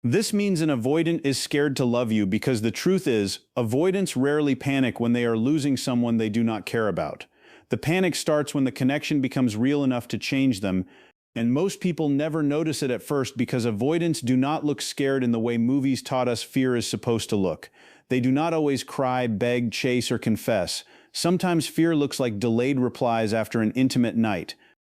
This means an avoidant is scared to love you because the truth is, avoidants rarely panic when they are losing someone they do not care about. The panic starts when the connection becomes real enough to change them, and most people never notice it at first because avoidants do not look scared in the way movies taught us fear is supposed to look. They do not always cry, beg, chase, or confess. Sometimes fear looks like delayed replies after an intimate night.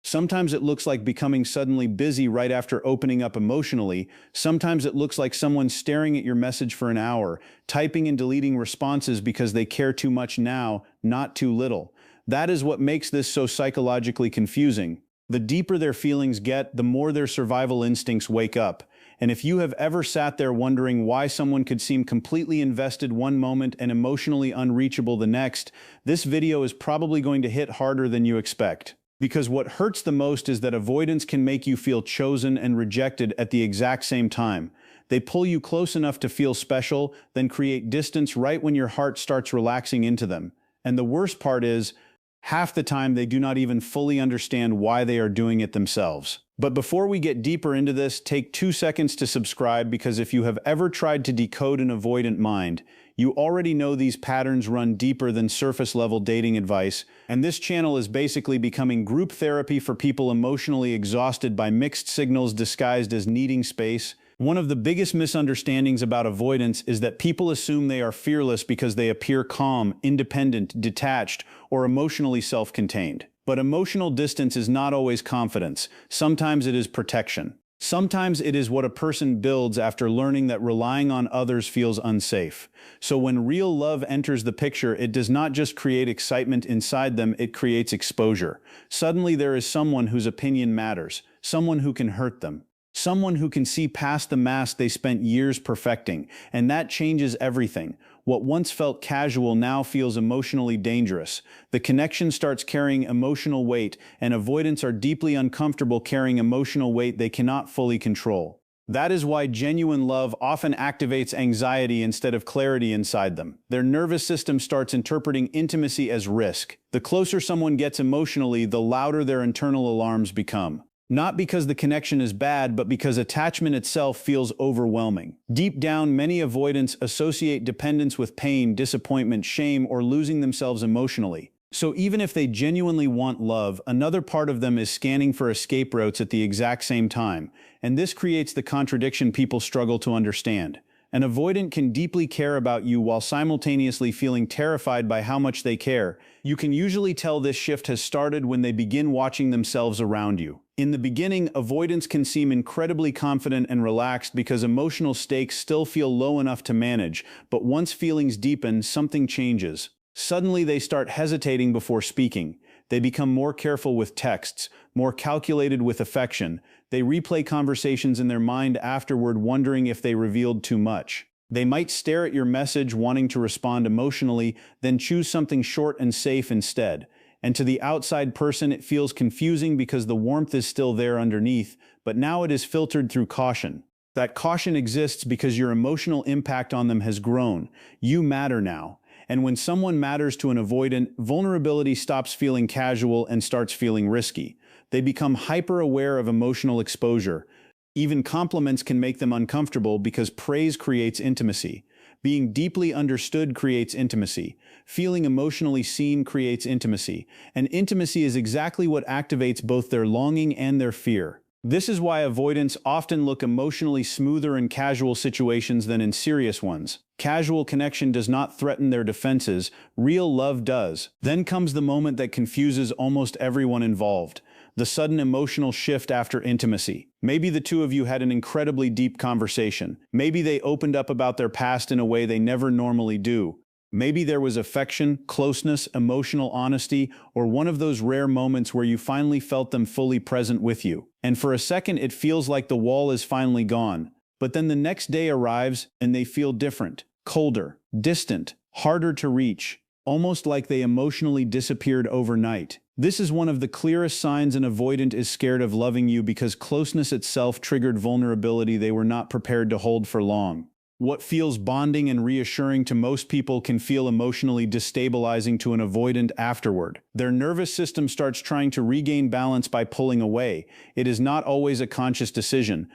Sometimes it looks like becoming suddenly busy right after opening up emotionally. Sometimes it looks like someone staring at your message for an hour, typing and deleting responses because they care too much now, not too little. That is what makes this so psychologically confusing. The deeper their feelings get, the more their survival instincts wake up. And if you have ever sat there wondering why someone could seem completely invested one moment and emotionally unreachable the next, this video is probably going to hit harder than you expect. Because what hurts the most is that avoidance can make you feel chosen and rejected at the exact same time. They pull you close enough to feel special, then create distance right when your heart starts relaxing into them. And the worst part is, half the time they do not even fully understand why they are doing it themselves. But before we get deeper into this, take 2 seconds to subscribe, because if you have ever tried to decode an avoidant mind, you already know these patterns run deeper than surface-level dating advice, and this channel is basically becoming group therapy for people emotionally exhausted by mixed signals disguised as needing space. One of the biggest misunderstandings about avoidance is that people assume they are fearless because they appear calm, independent, detached, or emotionally self-contained. But emotional distance is not always confidence. Sometimes it is protection. Sometimes it is what a person builds after learning that relying on others feels unsafe. So when real love enters the picture, it does not just create excitement inside them, it creates exposure. Suddenly there is someone whose opinion matters, someone who can hurt them, someone who can see past the mask they spent years perfecting, and that changes everything. What once felt casual now feels emotionally dangerous. The connection starts carrying emotional weight, and avoidants are deeply uncomfortable carrying emotional weight they cannot fully control. That is why genuine love often activates anxiety instead of clarity inside them. Their nervous system starts interpreting intimacy as risk. The closer someone gets emotionally, the louder their internal alarms become. Not because the connection is bad, but because attachment itself feels overwhelming. Deep down, many avoidants associate dependence with pain, disappointment, shame, or losing themselves emotionally. So even if they genuinely want love, another part of them is scanning for escape routes at the exact same time. And this creates the contradiction people struggle to understand. An avoidant can deeply care about you while simultaneously feeling terrified by how much they care. You can usually tell this shift has started when they begin watching themselves around you. In the beginning, avoidants can seem incredibly confident and relaxed because emotional stakes still feel low enough to manage, but once feelings deepen, something changes. Suddenly they start hesitating before speaking. They become more careful with texts, more calculated with affection. They replay conversations in their mind afterward, wondering if they revealed too much. They might stare at your message wanting to respond emotionally, then choose something short and safe instead. And to the outside person, it feels confusing because the warmth is still there underneath, but now it is filtered through caution. That caution exists because your emotional impact on them has grown. You matter now. And when someone matters to an avoidant, vulnerability stops feeling casual and starts feeling risky. They become hyper-aware of emotional exposure. Even compliments can make them uncomfortable because praise creates intimacy. Being deeply understood creates intimacy. Feeling emotionally seen creates intimacy. And intimacy is exactly what activates both their longing and their fear. This is why avoidants often look emotionally smoother in casual situations than in serious ones. Casual connection does not threaten their defenses, real love does. Then comes the moment that confuses almost everyone involved. The sudden emotional shift after intimacy. Maybe the two of you had an incredibly deep conversation. Maybe they opened up about their past in a way they never normally do. Maybe there was affection, closeness, emotional honesty, or one of those rare moments where you finally felt them fully present with you. And for a second it feels like the wall is finally gone. But then the next day arrives and they feel different, colder, distant, harder to reach, almost like they emotionally disappeared overnight. This is one of the clearest signs an avoidant is scared of loving you, because closeness itself triggered vulnerability they were not prepared to hold for long. What feels bonding and reassuring to most people can feel emotionally destabilizing to an avoidant afterward. Their nervous system starts trying to regain balance by pulling away. It is not always a conscious decision.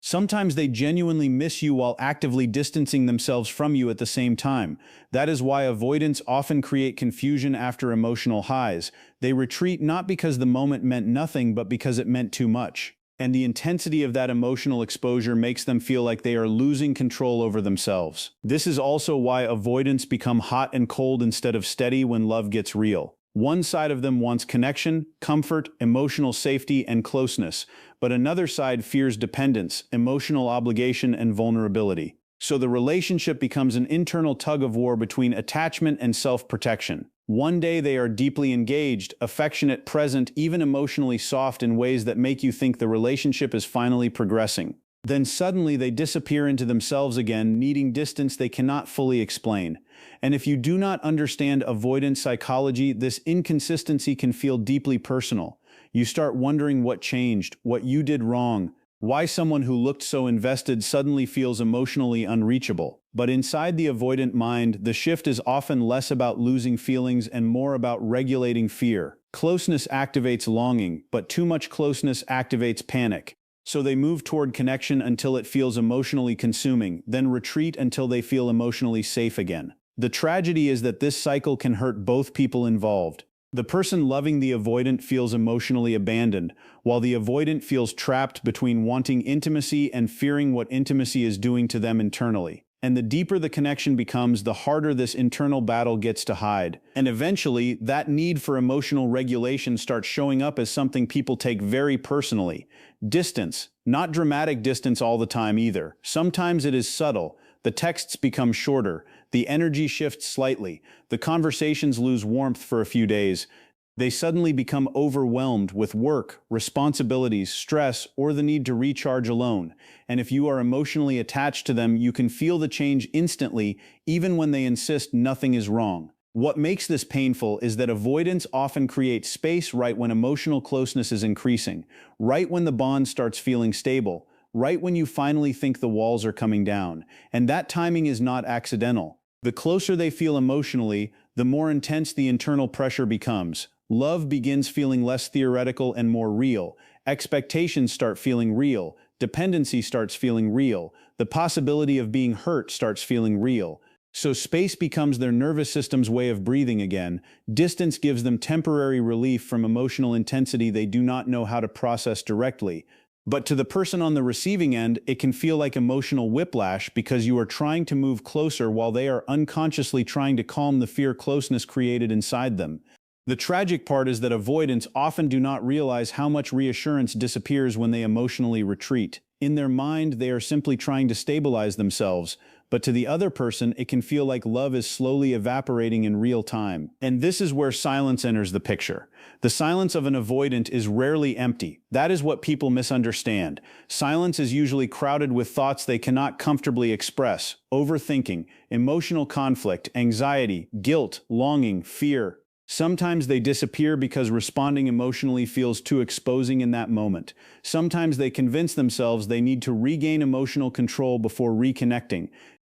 Sometimes they genuinely miss you while actively distancing themselves from you at the same time. That is why avoidants often create confusion after emotional highs. They retreat not because the moment meant nothing, but because it meant too much. And the intensity of that emotional exposure makes them feel like they are losing control over themselves. This is also why avoidants become hot and cold instead of steady when love gets real. One side of them wants connection, comfort, emotional safety, and closeness, but another side fears dependence, emotional obligation, and vulnerability. So the relationship becomes an internal tug-of-war between attachment and self-protection. One day they are deeply engaged, affectionate, present, even emotionally soft in ways that make you think the relationship is finally progressing. Then suddenly they disappear into themselves again, needing distance they cannot fully explain. And if you do not understand avoidant psychology, this inconsistency can feel deeply personal. You start wondering what changed, what you did wrong, why someone who looked so invested suddenly feels emotionally unreachable. But inside the avoidant mind, the shift is often less about losing feelings and more about regulating fear. Closeness activates longing, but too much closeness activates panic. So they move toward connection until it feels emotionally consuming, then retreat until they feel emotionally safe again. The tragedy is that this cycle can hurt both people involved. The person loving the avoidant feels emotionally abandoned, while the avoidant feels trapped between wanting intimacy and fearing what intimacy is doing to them internally. And the deeper the connection becomes, the harder this internal battle gets to hide. And eventually, that need for emotional regulation starts showing up as something people take very personally. Distance. Not dramatic distance all the time either. Sometimes it is subtle. The texts become shorter. The energy shifts slightly. The conversations lose warmth for a few days. They suddenly become overwhelmed with work, responsibilities, stress, or the need to recharge alone. And if you are emotionally attached to them, you can feel the change instantly, even when they insist nothing is wrong. What makes this painful is that avoidance often creates space right when emotional closeness is increasing, right when the bond starts feeling stable, right when you finally think the walls are coming down. And that timing is not accidental. The closer they feel emotionally, the more intense the internal pressure becomes. Love begins feeling less theoretical and more real. Expectations start feeling real. Dependency starts feeling real. The possibility of being hurt starts feeling real. So space becomes their nervous system's way of breathing again. Distance gives them temporary relief from emotional intensity they do not know how to process directly. But to the person on the receiving end, it can feel like emotional whiplash because you are trying to move closer while they are unconsciously trying to calm the fear closeness created inside them. The tragic part is that avoidants often do not realize how much reassurance disappears when they emotionally retreat. In their mind, they are simply trying to stabilize themselves, but to the other person, it can feel like love is slowly evaporating in real time. And this is where silence enters the picture. The silence of an avoidant is rarely empty. That is what people misunderstand. Silence is usually crowded with thoughts they cannot comfortably express: overthinking, emotional conflict, anxiety, guilt, longing, fear. Sometimes they disappear because responding emotionally feels too exposing in that moment. Sometimes they convince themselves they need to regain emotional control before reconnecting.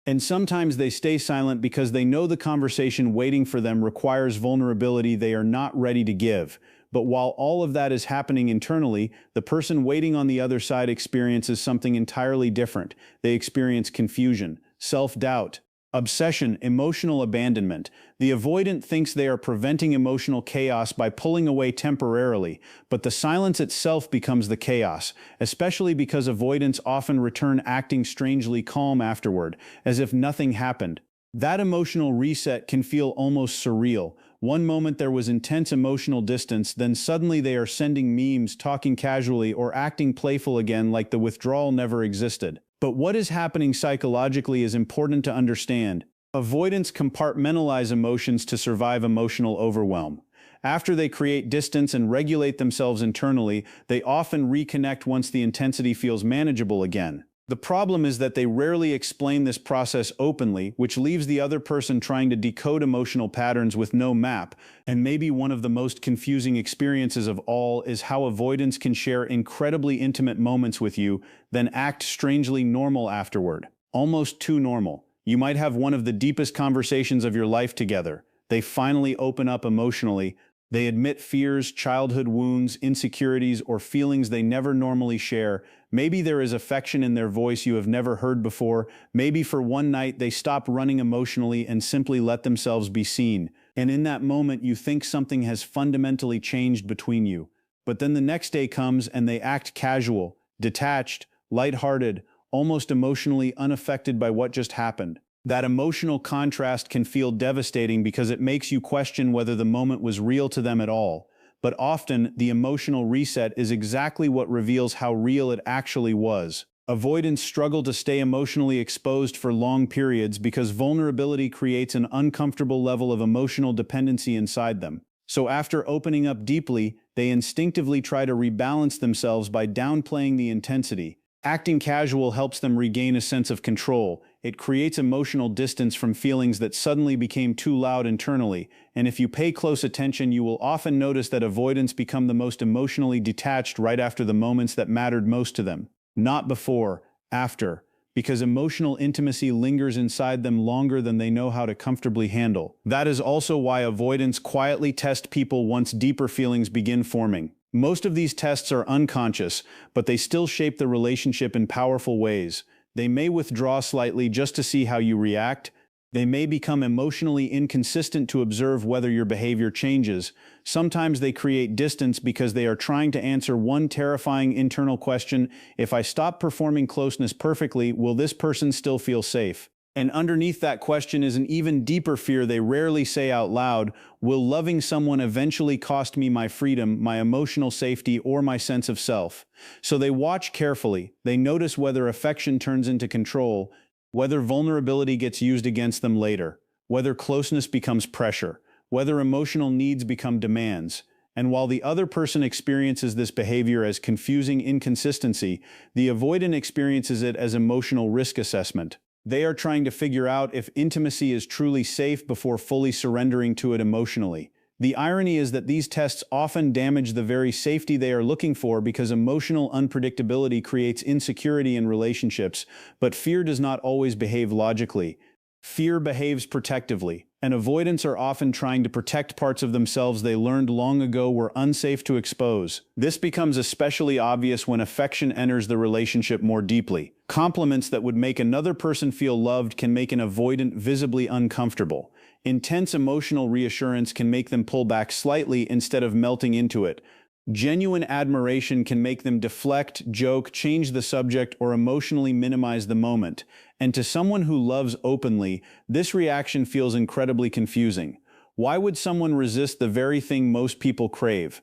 And sometimes they stay silent because they know the conversation waiting for them requires vulnerability they are not ready to give. But while all of that is happening internally, the person waiting on the other side experiences something entirely different. They experience confusion, self-doubt, obsession, emotional abandonment. The avoidant thinks they are preventing emotional chaos by pulling away temporarily, but the silence itself becomes the chaos, especially because avoidants often return acting strangely calm afterward, as if nothing happened. That emotional reset can feel almost surreal. One moment there was intense emotional distance, then suddenly they are sending memes, talking casually, or acting playful again like the withdrawal never existed. But what is happening psychologically is important to understand. Avoidants compartmentalize emotions to survive emotional overwhelm. After they create distance and regulate themselves internally, they often reconnect once the intensity feels manageable again. The problem is that they rarely explain this process openly, which leaves the other person trying to decode emotional patterns with no map. And maybe one of the most confusing experiences of all is how avoidants can share incredibly intimate moments with you, then act strangely normal afterward. Almost too normal. You might have one of the deepest conversations of your life together. They finally open up emotionally, They admit fears, childhood wounds, insecurities, or feelings they never normally share. Maybe there is affection in their voice you have never heard before. Maybe for one night they stop running emotionally and simply let themselves be seen. And in that moment you think something has fundamentally changed between you. But then the next day comes and they act casual, detached, lighthearted, almost emotionally unaffected by what just happened. That emotional contrast can feel devastating because it makes you question whether the moment was real to them at all. But often, the emotional reset is exactly what reveals how real it actually was. Avoidants struggle to stay emotionally exposed for long periods because vulnerability creates an uncomfortable level of emotional dependency inside them. So after opening up deeply, they instinctively try to rebalance themselves by downplaying the intensity. Acting casual helps them regain a sense of control. It creates emotional distance from feelings that suddenly became too loud internally, and if you pay close attention, you will often notice that avoidants become the most emotionally detached right after the moments that mattered most to them. Not before, after, because emotional intimacy lingers inside them longer than they know how to comfortably handle. That is also why avoidants quietly test people once deeper feelings begin forming. Most of these tests are unconscious, but they still shape the relationship in powerful ways. They may withdraw slightly just to see how you react. They may become emotionally inconsistent to observe whether your behavior changes. Sometimes they create distance because they are trying to answer one terrifying internal question: if I stop performing closeness perfectly, will this person still feel safe? And underneath that question is an even deeper fear they rarely say out loud: will loving someone eventually cost me my freedom, my emotional safety, or my sense of self? So they watch carefully. They notice whether affection turns into control, whether vulnerability gets used against them later, whether closeness becomes pressure, whether emotional needs become demands. And while the other person experiences this behavior as confusing inconsistency, the avoidant experiences it as emotional risk assessment. They are trying to figure out if intimacy is truly safe before fully surrendering to it emotionally. The irony is that these tests often damage the very safety they are looking for because emotional unpredictability creates insecurity in relationships, but fear does not always behave logically. Fear behaves protectively, and avoidants are often trying to protect parts of themselves they learned long ago were unsafe to expose. This becomes especially obvious when affection enters the relationship more deeply. Compliments that would make another person feel loved can make an avoidant visibly uncomfortable. Intense emotional reassurance can make them pull back slightly instead of melting into it. Genuine admiration can make them deflect, joke, change the subject, or emotionally minimize the moment. And to someone who loves openly, this reaction feels incredibly confusing. Why would someone resist the very thing most people crave?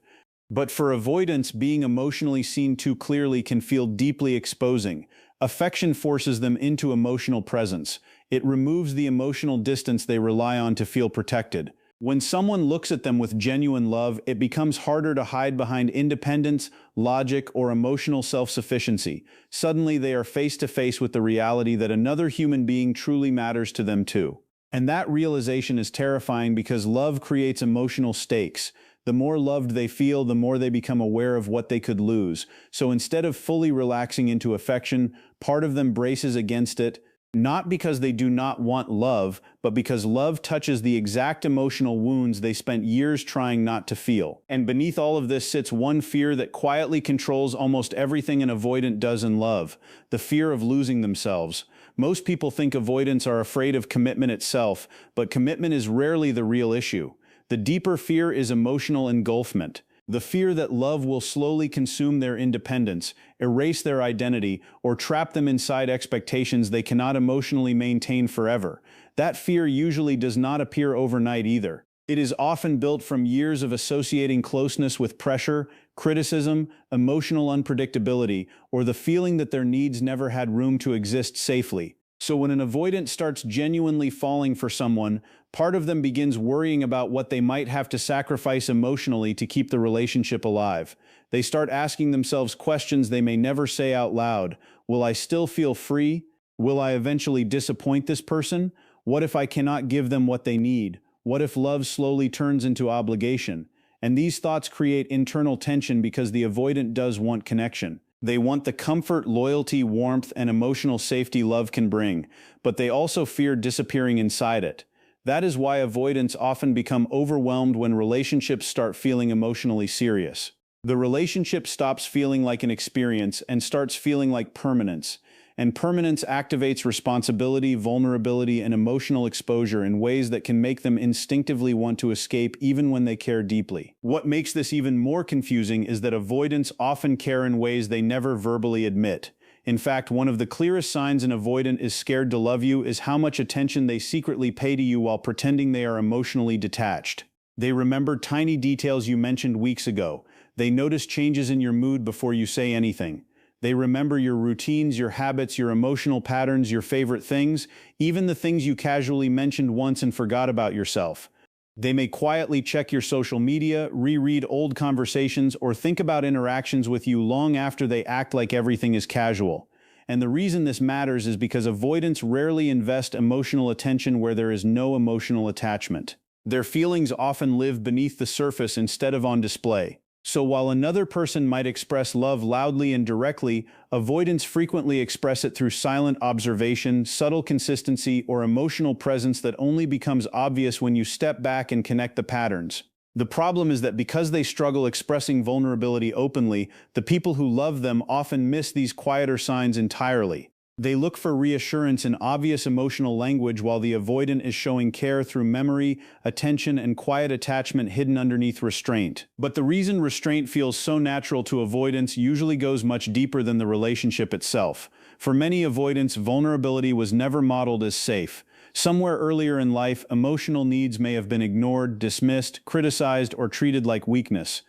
But for avoidants, being emotionally seen too clearly can feel deeply exposing. Affection forces them into emotional presence. It removes the emotional distance they rely on to feel protected. When someone looks at them with genuine love, it becomes harder to hide behind independence, logic, or emotional self-sufficiency. Suddenly, they are face to face with the reality that another human being truly matters to them too. And that realization is terrifying because love creates emotional stakes. The more loved they feel, the more they become aware of what they could lose. So instead of fully relaxing into affection, part of them braces against it, not because they do not want love, but because love touches the exact emotional wounds they spent years trying not to feel. And beneath all of this sits one fear that quietly controls almost everything an avoidant does in love: the fear of losing themselves. Most people think avoidants are afraid of commitment itself, but commitment is rarely the real issue. The deeper fear is emotional engulfment. The fear that love will slowly consume their independence, erase their identity, or trap them inside expectations they cannot emotionally maintain forever. That fear usually does not appear overnight either. It is often built from years of associating closeness with pressure, criticism, emotional unpredictability, or the feeling that their needs never had room to exist safely. So when an avoidant starts genuinely falling for someone, part of them begins worrying about what they might have to sacrifice emotionally to keep the relationship alive. They start asking themselves questions they may never say out loud. Will I still feel free? Will I eventually disappoint this person? What if I cannot give them what they need? What if love slowly turns into obligation? And these thoughts create internal tension because the avoidant does want connection. They want the comfort, loyalty, warmth, and emotional safety love can bring, but they also fear disappearing inside it. That is why avoidants often become overwhelmed when relationships start feeling emotionally serious. The relationship stops feeling like an experience and starts feeling like permanence. And permanence activates responsibility, vulnerability, and emotional exposure in ways that can make them instinctively want to escape even when they care deeply. What makes this even more confusing is that avoidants often care in ways they never verbally admit. In fact, one of the clearest signs an avoidant is scared to love you is how much attention they secretly pay to you while pretending they are emotionally detached. They remember tiny details you mentioned weeks ago. They notice changes in your mood before you say anything. They remember your routines, your habits, your emotional patterns, your favorite things, even the things you casually mentioned once and forgot about yourself. They may quietly check your social media, reread old conversations, or think about interactions with you long after they act like everything is casual. And the reason this matters is because avoidants rarely invest emotional attention where there is no emotional attachment. Their feelings often live beneath the surface instead of on display. So while another person might express love loudly and directly, avoidants frequently express it through silent observation, subtle consistency, or emotional presence that only becomes obvious when you step back and connect the patterns. The problem is that because they struggle expressing vulnerability openly, the people who love them often miss these quieter signs entirely. They look for reassurance in obvious emotional language while the avoidant is showing care through memory, attention, and quiet attachment hidden underneath restraint. But the reason restraint feels so natural to avoidants usually goes much deeper than the relationship itself. For many avoidants, vulnerability was never modeled as safe. Somewhere earlier in life, emotional needs may have been ignored, dismissed, criticized, or treated like weakness.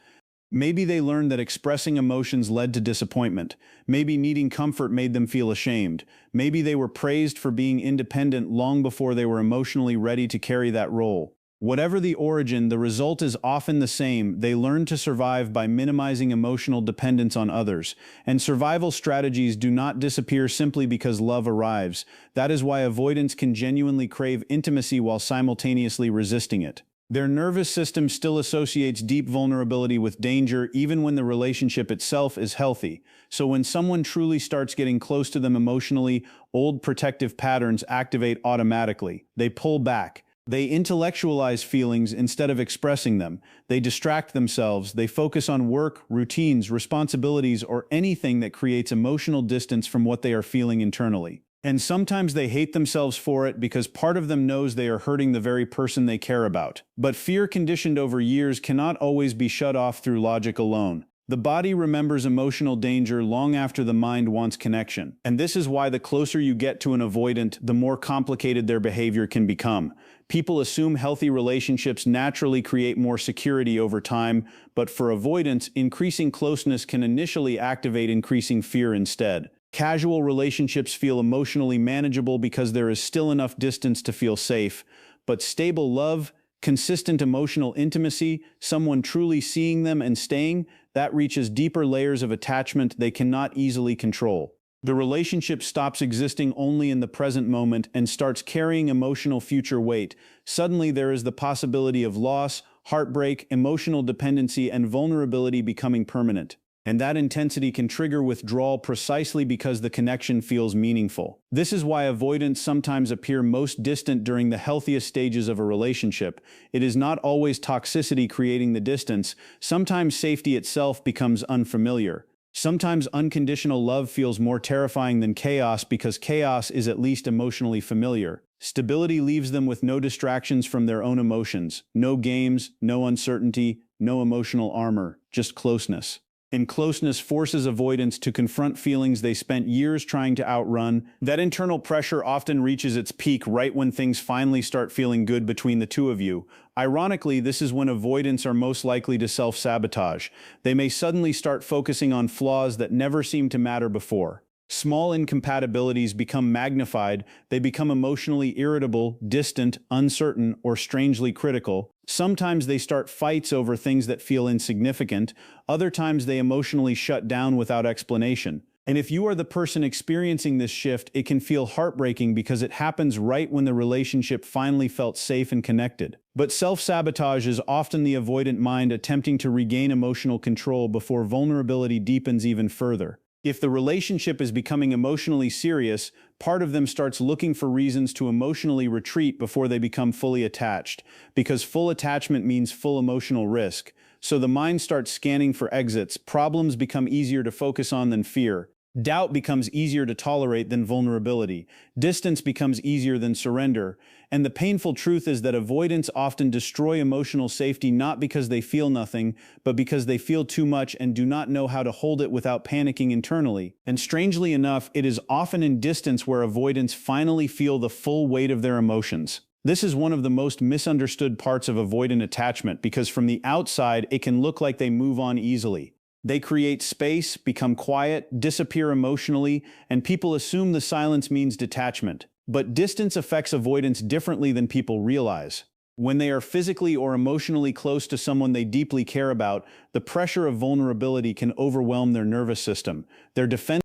Maybe they learned that expressing emotions led to disappointment. Maybe needing comfort made them feel ashamed. Maybe they were praised for being independent long before they were emotionally ready to carry that role. Whatever the origin, the result is often the same. They learn to survive by minimizing emotional dependence on others. And survival strategies do not disappear simply because love arrives. That is why avoidants can genuinely crave intimacy while simultaneously resisting it. Their nervous system still associates deep vulnerability with danger even when the relationship itself is healthy. So when someone truly starts getting close to them emotionally, old protective patterns activate automatically. They pull back. They intellectualize feelings instead of expressing them. They distract themselves. They focus on work, routines, responsibilities, or anything that creates emotional distance from what they are feeling internally. And sometimes they hate themselves for it because part of them knows they are hurting the very person they care about. But fear conditioned over years cannot always be shut off through logic alone. The body remembers emotional danger long after the mind wants connection. And this is why the closer you get to an avoidant, the more complicated their behavior can become. People assume healthy relationships naturally create more security over time, but for avoidants, increasing closeness can initially activate increasing fear instead. Casual relationships feel emotionally manageable because there is still enough distance to feel safe, but stable love, consistent emotional intimacy, someone truly seeing them and staying, that reaches deeper layers of attachment they cannot easily control. The relationship stops existing only in the present moment and starts carrying emotional future weight. Suddenly there is the possibility of loss, heartbreak, emotional dependency, and vulnerability becoming permanent. And that intensity can trigger withdrawal precisely because the connection feels meaningful. This is why avoidants sometimes appear most distant during the healthiest stages of a relationship. It is not always toxicity creating the distance. Sometimes safety itself becomes unfamiliar. Sometimes unconditional love feels more terrifying than chaos because chaos is at least emotionally familiar. Stability leaves them with no distractions from their own emotions. No games, no uncertainty, no emotional armor, just closeness. And closeness forces avoidants to confront feelings they spent years trying to outrun. That internal pressure often reaches its peak right when things finally start feeling good between the two of you. Ironically, this is when avoidants are most likely to self-sabotage. They may suddenly start focusing on flaws that never seemed to matter before. Small incompatibilities become magnified, they become emotionally irritable, distant, uncertain, or strangely critical. Sometimes they start fights over things that feel insignificant, other times they emotionally shut down without explanation. And if you are the person experiencing this shift, it can feel heartbreaking because it happens right when the relationship finally felt safe and connected. But self-sabotage is often the avoidant mind attempting to regain emotional control before vulnerability deepens even further. If the relationship is becoming emotionally serious, part of them starts looking for reasons to emotionally retreat before they become fully attached, because full attachment means full emotional risk. So the mind starts scanning for exits, problems become easier to focus on than fear. Doubt becomes easier to tolerate than vulnerability. Distance becomes easier than surrender. And the painful truth is that avoidants often destroy emotional safety not because they feel nothing, but because they feel too much and do not know how to hold it without panicking internally. And strangely enough, it is often in distance where avoidants finally feel the full weight of their emotions. This is one of the most misunderstood parts of avoidant attachment because from the outside, it can look like they move on easily. They create space, become quiet, disappear emotionally, and people assume the silence means detachment. But distance affects avoidance differently than people realize. When they are physically or emotionally close to someone they deeply care about, the pressure of vulnerability can overwhelm their nervous system. Their defense